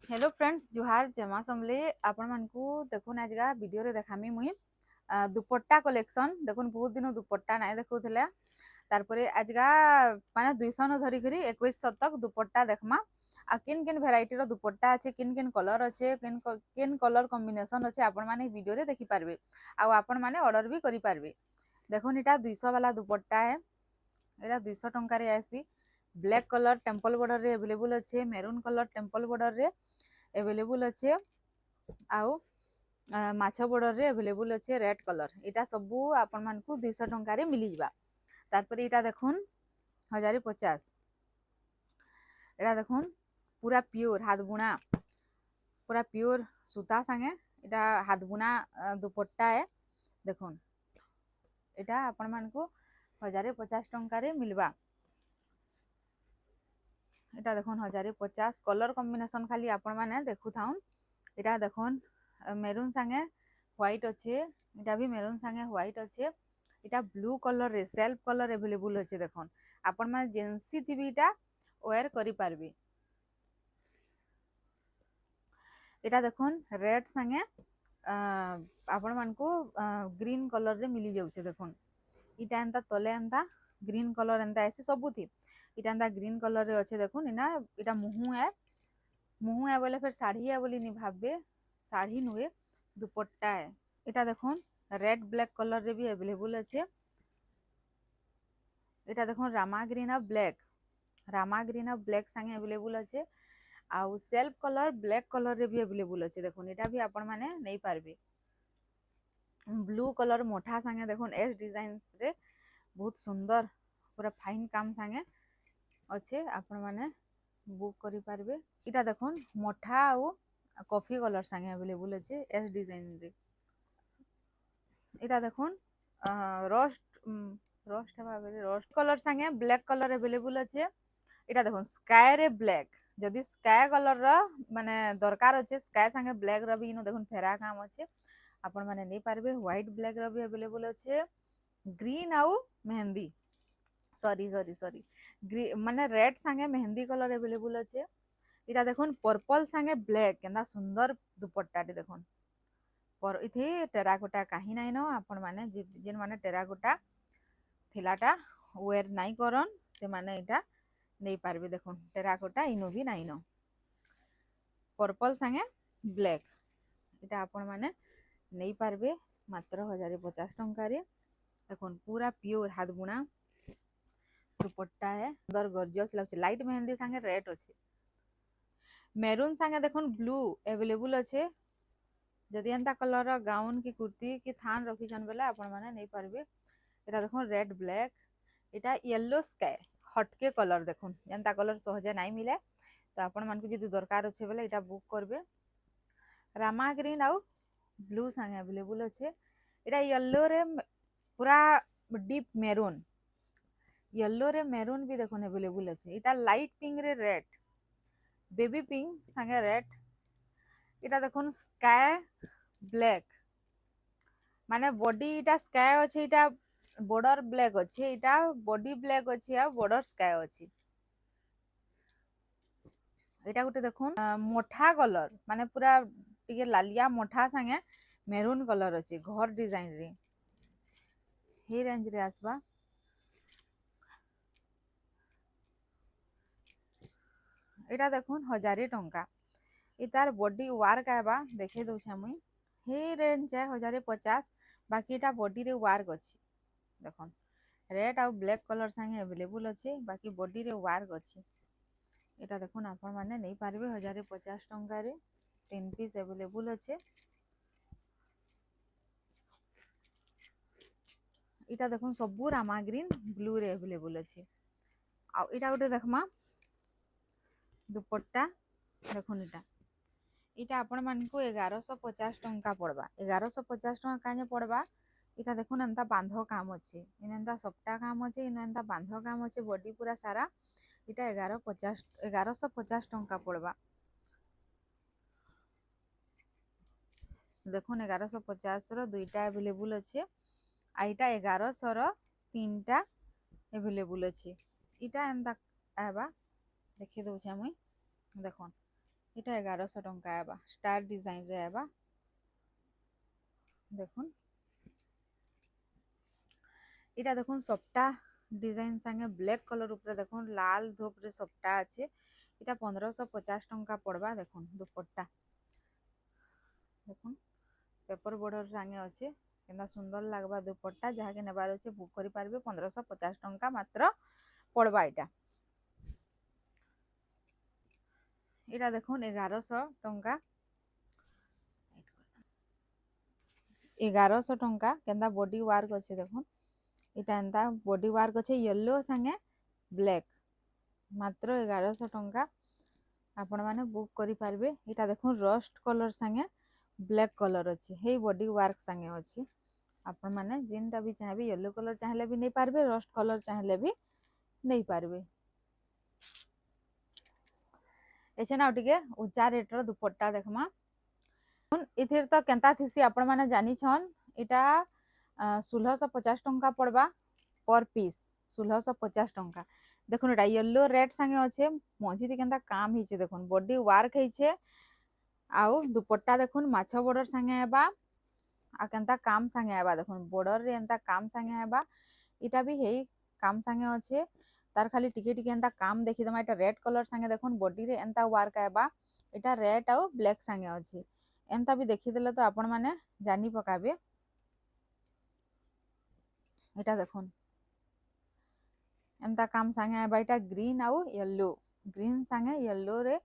Hello friends जुहार जमा समले आपण मानकू देखुन आजगा वीडियो रे देखामी मुई दुपट्टा कलेक्शन देखुन बहुत दिन दुपट्टा नाय देखुथिले तार परे आजगा माने 200 न धरी करी 21 तक दुपट्टा देखमा आ किन किन वैरायटी रो दुपट्टा আছে किन किन कलर আছে किन कलर कॉम्बिनेशन আছে आपण माने वीडियो रे देखि पारबे आ आपण माने ऑर्डर भी करि पारबे देखुन इटा 200 वाला दुपट्टा है एटा 200 टंका रे आसी ब्लैक कलर टेम्पल बॉर्डर रे अवेलेबल अच्छे मेरून कलर टेम्पल बॉर्डर रे अवेलेबल अच्छे आउ माछ बॉर्डर रे अवेलेबल अच्छे रेड कलर इटा सबू आपण मानकू 200 टंका रे मिली जिबा तारपर इटा देखुन 1050 एटा देखुन पूरा प्योर हाथ बुना पूरा प्योर सूता संगे इटा हाथ बुना दुपट्टा है देखुन इटा आपण मानकू 1050 टंका रे मिलबा इटा देखुन 1050 कलर कॉम्बिनेशन खाली आपण माने देखु थाउन इटा देखुन मेरून संगे व्हाइट अच्छे इटा भी मेरून संगे व्हाइट अच्छे इटा ब्लू कलर रे सेल्फ कलर अवेलेबल अच्छे देखुन आपण माने जेंसी थी इटा वेयर करि पारबे इटा देखुन रेड संगे आपण मानकू ग्रीन कलर रे मिली जाउछे देखुन इटा एंता तले एंता ग्रीन कलर एंता ऐसे सबू थी इटा एंता ग्रीन कलर रे अच्छे देखुन इना इटा मुहु है बोले फिर साड़ी है बोली नहीं भाबे साड़ी नुए दुपट्टा है इटा देखुन रेड ब्लैक कलर रे भी अवेलेबल अच्छे इटा देखुन रामा ग्रीन और ब्लैक संगे अवेलेबल अच्छे आउ सेल्फ कलर ब्लैक कलर रे भी अवेलेबल अच्छे देखुन इटा भी आपण माने नहीं पारबे ब्लू कलर मोठा संगे देखुन एस डिजाइन रे बहुत सुंदर पूरा फाइन काम संगे अच्छे आपण माने बुक करि पारबे इटा देखुन मोठा आउ कॉफी कलर संगे अवेलेबल अच्छे एस डिजाइन रे इटा देखुन रोस्ट रोस्ट हेबा बेले रोस्ट कलर संगे ब्लैक कलर अवेलेबल अच्छे इटा देखुन स्काई रे ब्लैक जदि स्काई कलर रो माने दरकार अच्छे स्काई संगे ब्लैक रो भी इनो देखुन फेरा काम अच्छे आपण माने नहीं पारबे व्हाइट ब्लैक रो भी अवेलेबल अच्छे ग्रीन आउ मेहंदी सॉरी माने रेड संगे मेहंदी कलर अवेलेबल अच्छे इटा देखुन पर्पल संगे ब्लैक केंदा सुंदर दुपट्टा टी देखुन पर इथि टेराकोटा काहे नाइ न आपण माने जेन माने टेराकोटा थिलाटा वेयर नाइ करन से माने इटा नहीं पारबे देखुन टेराकोटा इनो भी नाइ न पर्पल संगे ब्लैक इटा आपण माने नहीं पारबे मात्र 1050 टंका रे देखुन पूरा प्योर हाथ बुना दुपट्टा है सुंदर गॉर्जियस लागছে लाइट मेहंदी संगे रेड अच्छे मेरून संगे देखुन ब्लू अवेलेबल अच्छे जदि एंता कलर गाउन की कुर्ती की थान रखिछन बेले आपण माने नहीं पारबे एटा देखुन रेड ब्लैक एटा येलो स्काई हटके कलर देखुन एंता कलर सहजे नहीं मिले तो आपण मानकू जदि दरकार अच्छे बेले एटा बुक करबे रामा ग्रीन आउ ब्लू संगे अवेलेबल अच्छे एटा येलो रे पूरा डीप मेरून येलो रे मेरून भी देखुन अवेलेबल अच्छे इटा लाइट पिंक रे रेड बेबी पिंक संगे रेड इटा देखुन स्काई ब्लैक माने बॉडी इटा स्काई अच्छे इटा बॉर्डर ब्लैक अच्छे इटा बॉडी ब्लैक अच्छे आ बॉर्डर स्काई अच्छे इटा गुटे देखुन मोठा कलर माने पूरा टिके लालिया मोठा संगे मेरून कलर अच्छे घर डिजाइन रे हे रेंज रे आसबा इटा देखुन 1000 टंका इतार बॉडी वर्क आबा देखे दउछे मुई हे रेंज है 1050 बाकी इटा बॉडी रे वर्क अच्छी देखुन रेड आउ ब्लैक कलर संगे अवेलेबल अच्छे बाकी बॉडी रे वर्क अच्छी इटा देखुन आपण माने नहीं पारबे 1050 टंका रे 3 पीस अवेलेबल अच्छे इटा देखुन सबू रामा ग्रीन ब्लू रे अवेलेबल अच्छे आ इटा गुटे देखमा दुपट्टा देखुन इटा आपण मानकू 1150 टंका पड़बा 1150 टंका काने पड़बा इटा देखुन एंता बांध काम अच्छे इन एंता सप्टा काम अच्छे इन एंता बांध काम अच्छे बॉडी पूरा सारा इटा 1150 टंका पड़बा देखुन 1150 रो दुईटा अवेलेबल अच्छे आ इटा 1100 रो तीनटा अवेलेबल अच्छे इटा एंता आबा देखि दउछे मुई देखुन এটা 1100 টঙ্কা আইবা স্টার ডিজাইন রে আইবা দেখুন এটা দেখুন সবটা ডিজাইন সাঙ্গে ব্ল্যাক কলর উপরে দেখুন লাল ধোপরে সবটা আছে এটা 1550 টঙ্কা পড়বা দেখুন দুপট্টা দেখুন পেপর বর্ডর সাঙ্গে আছে কেনতা সুন্দর লাগবা দুপট্টা যাহাকে নেবার আছে বুক করে পারবে 1550 টঙ্কা মাত্র পড়বা এটা এটা দেখুন 1100 টঙ্কা 1100 টঙ্কা কেনতা বডি ওয়ার্ক আছে দেখুন এটা এন্তা বডি ওয়ার্ক আছে ইয়েলো সাঙ্গে ব্ল্যাক মাত্র 1100 টঙ্কা आपण मैंने बुक करि पारबे एटा देखो रस्ट कलर संगे ब्लैक कलर अच्छी हे बॉडी वर्क संगे अच्छी आपण मैंने जिनटा भी चाहे येलो कलर चाहे भी नहीं पारबे रस्ट कलर चाहे भी नहीं पारबे एछे ना टिके ऊंचा रेट रो दुपट्टा देखमा इथिर तो केंता थिसी आपण मैंने जानी छन एटा 1650 टंका पड़बा पर पीस 1650 टंका देखुन एटा येलो रेड संगे अच्छे मझी थी केंता काम हिचे देखुन बॉडी वर्क हिचे आउ दुपट्टा देखुन माछो बॉर्डर संगे आबा आ केंता काम संगे आबा देखुन बॉर्डर रे एंता काम संगे आबा इटा भी हेई काम संगे अच्छे तार खाली टिके टिके एंता काम देखि दमा एटा रेड कलर संगे देखुन बॉडी रे एंता वर्क आबा एटा रेड आउ ब्लैक संगे अच्छे एंता भी देखि देले तो आपण माने जानी पकाबे एटा देखुन एंता काम संगे आबा एटा ग्रीन आउ येलो ग्रीन संगे येलो रे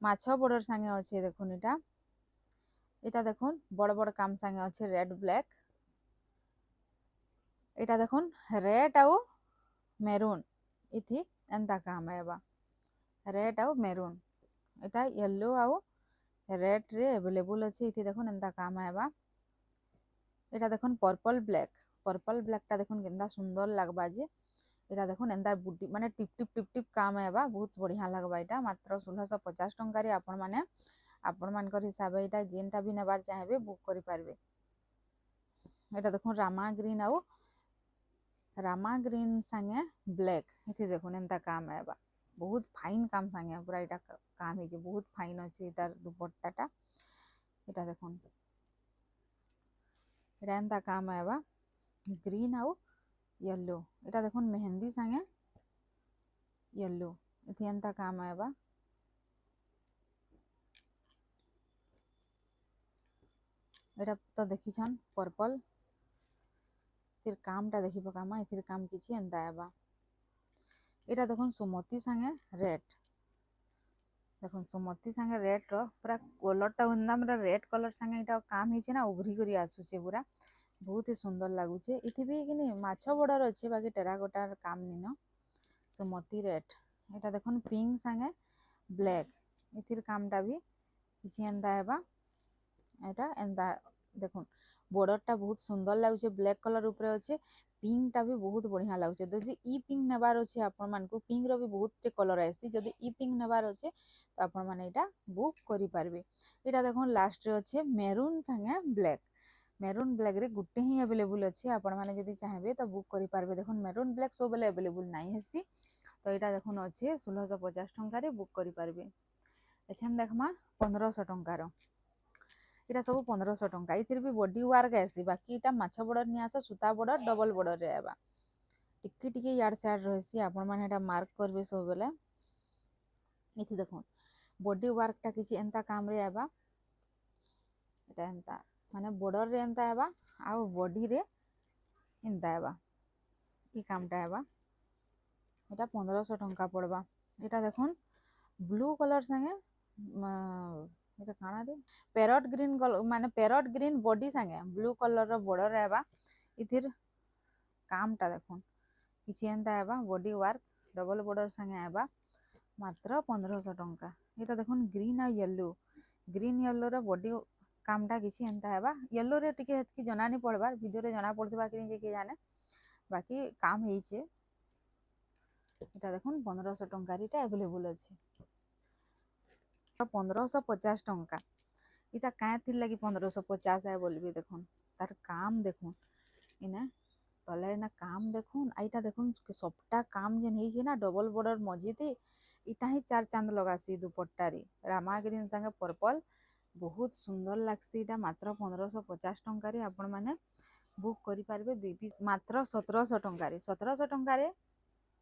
माछो बॉर्डर संगे अच्छे देखुन एटा एटा देखुन बड़ बड़ काम संगे अच्छे रेड ब्लैक एटा देखुन रेड आउ मेरून इथि एंता काम आबा रेड आउ मेरून एटा येलो आउ रेड रे अवेलेबल अच्छे इथि देखुन एंता काम आबा एटा देखुन पर्पल ब्लैक टा देखुन केंता सुंदर लागबा जे एटा देखुन एंता बुटी माने टिप टिप टिप टिप काम आबा बहुत बढ़िया लागबा एटा मात्र 1650 टंका रे आपण माने आपण मानकर हिसाब एटा जेनटा भी नेबार चाहेबे बुक करि पारबे एटा देखुन रामा ग्रीन संगे ब्लैक इथि देखुन एंता काम आबा बहुत फाइन काम संगे पूरा एटा काम हे जे बहुत फाइन अछि तार दुपट्टाटा एटा देखुन एटा एंता काम आबा ग्रीन आउ येलो एटा देखुन मेहंदी संगे येलो इथि एंता काम आबा एटा तो देखि छन पर्पल फिर काम टा देखि पकामा इथिर काम किछि एंता आबा एटा देखुन सुमति संगे रेड देखुन सुमति संगे रेड रो पूरा कलर टा हुंदा हमरा रेड कलर संगे एटा काम हिचे ना उभरी करी आसुचे पूरा बहुत ही सुंदर लागुचे इथि भी किनी माछो बॉर्डर अच्छे बाकी टेराकोटार काम निनो सुमति रेड एटा देखुन पिंक संगे ब्लैक इथिर कामटा भी किछि एंता हेबा एटा एंता देखुन बॉर्डर टा बहुत सुंदर लागुचे ब्लैक कलर ऊपर अच्छे पिंक टा भी बहुत बढ़िया लागुचे जदि ई पिंक नेबार अच्छे आपण मानकु पिंक रो भी बहुत टे कलर आसी जदि ई पिंक नेबार अच्छे तो आपण माने एटा बुक करि पारबे एटा देखुन लास्ट रे अच्छे मेरून संगे ब्लैक रे गुटे ही अवेलेबल अच्छे आपण माने जदि चाहेबे तो बुक करि पारबे देखुन मेरून ब्लैक सब बेले अवेलेबल नाही हेसी तो एटा देखुन अच्छे 1650 टंका रे बुक करि पारबे एछन देखमा 1500 टंका रो एटा सब 1500 टंका इथिर भी बॉडी वर्क आसी बाकी एटा माछो बॉर्डर नि आसा सूता बॉर्डर डबल बॉर्डर रे आबा टिके टिके यार साइड रहसी आपण माने एटा मार्क करबे सब बेले इथि देखुन बॉडी वर्क टा किछि एंता काम रे आबा एटा एंता माने बॉर्डर रे एंता आबा आ बॉडी रे एंता आबा ई कामटा आबा एटा 1500 टंका पड़बा एटा देखुन ब्लू कलर संगे एटा काना रे पैरट ग्रीन माने पैरट ग्रीन बॉडी संगे ब्लू कलर रो बॉर्डर आबा इथिर कामटा देखुन किछि एंता आबा बॉडी वर्क डबल बॉर्डर संगे आबा मात्र 1500 टंका एटा देखुन ग्रीन आ येलो रो बॉडी कामटा किछि एंता आबा येलो रे टिके हेतकी जना नि पड़बा वीडियो रे जना पड़तबा कि जे के जाने बाकी काम हेइछे एटा देखुन 1500 टंका रे एटा अवेलेबल अछि 1550 टंका इता काहे थिर लगी 1550 है बोलबे देखुन तार काम देखुन इना तले ना काम देखुन आइटा देखुन सबटा काम जेन हेइछे ना डबल बॉर्डर मझीते इटा ही 4 चांद लगासी दुपट्टा रे रामा ग्रीन संगे पर्पल बहुत सुंदर लागसी। इटा मात्र 1550 टंका आपण मैंने बुक करि पारबे। 2 पीस मात्र 1700 टंका रे 1700 टंका रे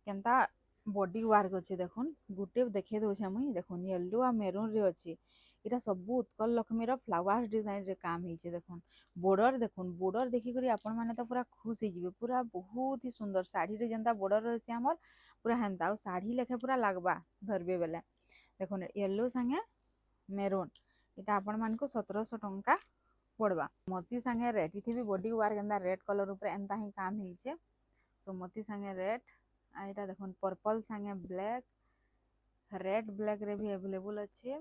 केनता बॉडी वर्क अच्छे देखुन गुटे देखे दौचे मुई देखुन येलो आ मेरून रे अच्छे। इटा सबू उत्कल लक्ष्मी फ्लावर्स डिजाइन रे काम होइछे देखुन बॉर्डर देखुन बॉर्डर देखिक आपण मैंने तो पूरा खुश हो पूरा बहुत ही सुंदर शाढ़ी रे जेनता बॉर्डर रही आमर पूरा हेन्ता आ शाढ़ी लेखे पूरा लगवा धरबे बेले देखुन येलो संगे मेरून इटा आपण मानक 1700 टंका पड़वा। मोती संगे रेड इथे भी बॉडी वार एंता रेड कलर ऊपर एंता ही काम होइछे। सो मोती संगे रेड आ इटा देखुन पर्पल संगे ब्लैक रेड ब्लैक रे भी अवेलेबल अच्छे।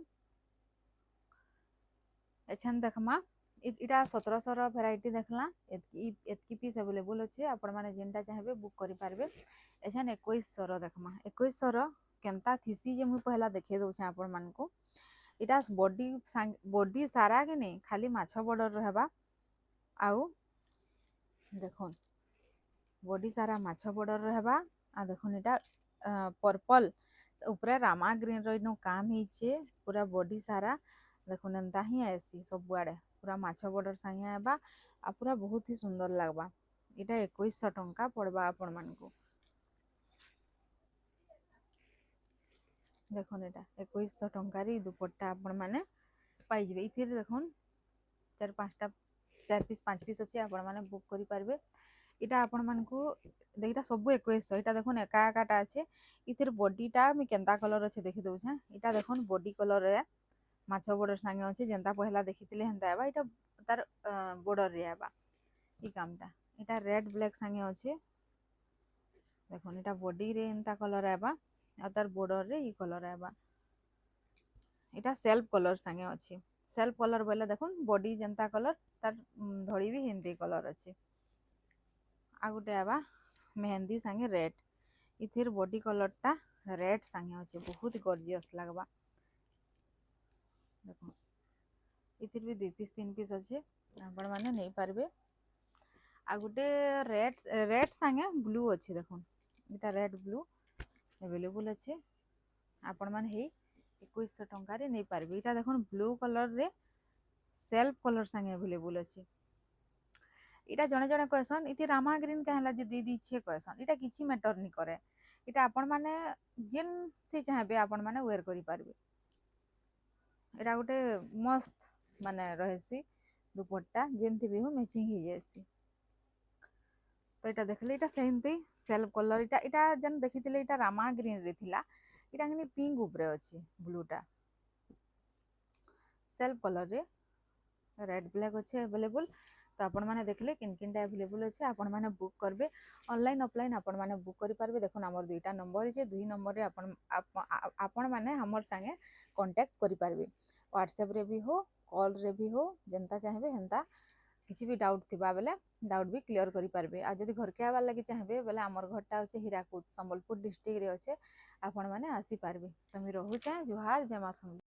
एछन देखमा इटा 1700 रो वैरायटी देखला एतकी पीस अवेलेबल अच्छे आपण माने जेनटा चाहेबे बुक करि पारबे। एछन 2100 रो देखमा 2100 रो केनता थिसी जे मु पहला देखे दउछे आपण मानकू इटा बॉडी सारा के नहीं खाली माछ बॉर्डर रहबा आउ देखुन बॉडी सारा माछ बॉर्डर रहबा आ देखुन इटा पर्पल ऊपर रामा ग्रीन रो इनो काम हिचे पूरा बॉडी सारा देखुन एंता ही आसी सब आड़े पूरा माछ बॉर्डर संगे आबा आ पूरा बहुत ही सुंदर लगबा। इटा 2100 टंका पड़बा आपण मानकू देखुन इटा 2100 टंका रे दुपट्टा आपण माने पाई जिवे। इथिर देखुन 4 पीस 5 पीस अच्छे आपण माने बुक करि पारबे। इटा आपण मानकू इटा सब 2100 इटा देखुन एका एकाटा अच्छे। इथिर बॉडीटा मी केनता कलर अच्छे देखि दउछे इटा देखुन बॉडी कलर रे माछ बॉर्डर संगे अच्छे जेनता पहला देखिथिले हेनता आबा इटा तार बॉर्डर रे आबा ई कामटा इटा रेड ब्लैक संगे अच्छे देखुन इटा बॉडी रे एंता कलर आबा आ तार बॉर्डर रे ई कलर आबा। इटा सेल्फ कलर संगे अच्छे सेल्फ कलर बोले देखुन बॉडी जेनता कलर तार धड़ी भी हिंदी कलर अच्छे। आ गुटे आबा मेहंदी संगे रेड इथिर बॉडी कलर टा रेड संगे अच्छे बहुत गॉर्जियस लगबा देखुन इथिर भी 2 पीस 3 पीस अच्छे आपण माने नहीं पारबे। आ गुटे रेड संगे ब्लू अच्छे देखुन इटा रेड ब्लू अवेलेबल अच्छे आपण माने हे 2100 टंका रे नहीं पारबे। इटा देखुन ब्लू कलर रे सेल्फ कलर संगे अवेलेबल अच्छे। इटा जने जने कहसन इति रामा ग्रीन कहला जे दी छे कहसन इटा किछि मैटर नहीं करे इटा आपण माने जिन थी चाहेबे आपण माने वेयर करि पारबे। इटा गुटे मस्त माने रहसी दुपट्टा जेनथि भी हो मैचिंग ही जैसी। तो इटा देखले इटा सेमती सेल्फ कलर इटा जन देखिथिले इटा रामा ग्रीन रे थिला इटा किनी पिंक ऊपर अछि ब्लूटा सेल्फ कलर रे रेड ब्लैक अच्छे अवेलेबल। तो आपण माने देखले किन किनटा अवेलेबल अच्छे आपण माने बुक करबे ऑनलाइन ऑफलाइन आपण माने बुक करि पारबे। देखुन हमर दुईटा नंबर इचे 2 नंबर रे आपण माने हमर संगे कांटेक्ट करि पारबे व्हाट्सएप रे भी हो कॉल रे भी हो जेनता चाहेबे हेनता किसी भी डाउट थिबा बेले डाउट भी क्लियर करि पारबे। आ जदि घर के आबार लगी चाहेबे बेले हमर घरटा होचे हीराकुद संबलपुर डिस्ट्रिक्ट रे अच्छे आपण माने आसी पारबे। तो मी रहू चाहे जुहार जय मां।